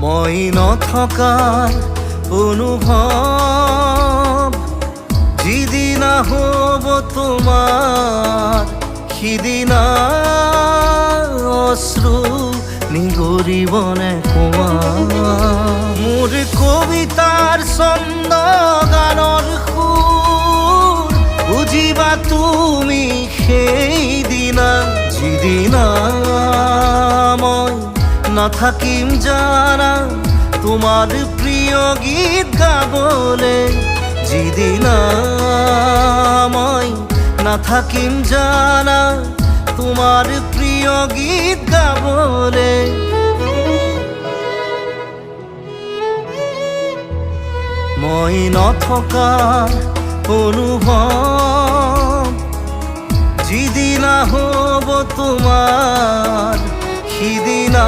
মই নথকাৰ অনুভৱ যিদিনা হ'ব তোমাৰ সিদিনা অশ্ৰু নিগৰিবনে কোৱা মোৰ কবিতাৰ ছন্দ গানৰ সুৰ বুজিবা তুমি সেইদিনা যিদিনা মই নাথাকিম জানা তোমার প্রিয় গীত গাবলে যিদিনা মই নাথাকিম জানা তোমার প্রিয় গীত গাবলে মই নথকাৰ অনুভৱ যিদিনা হ'ব তোমাৰ সিদিনা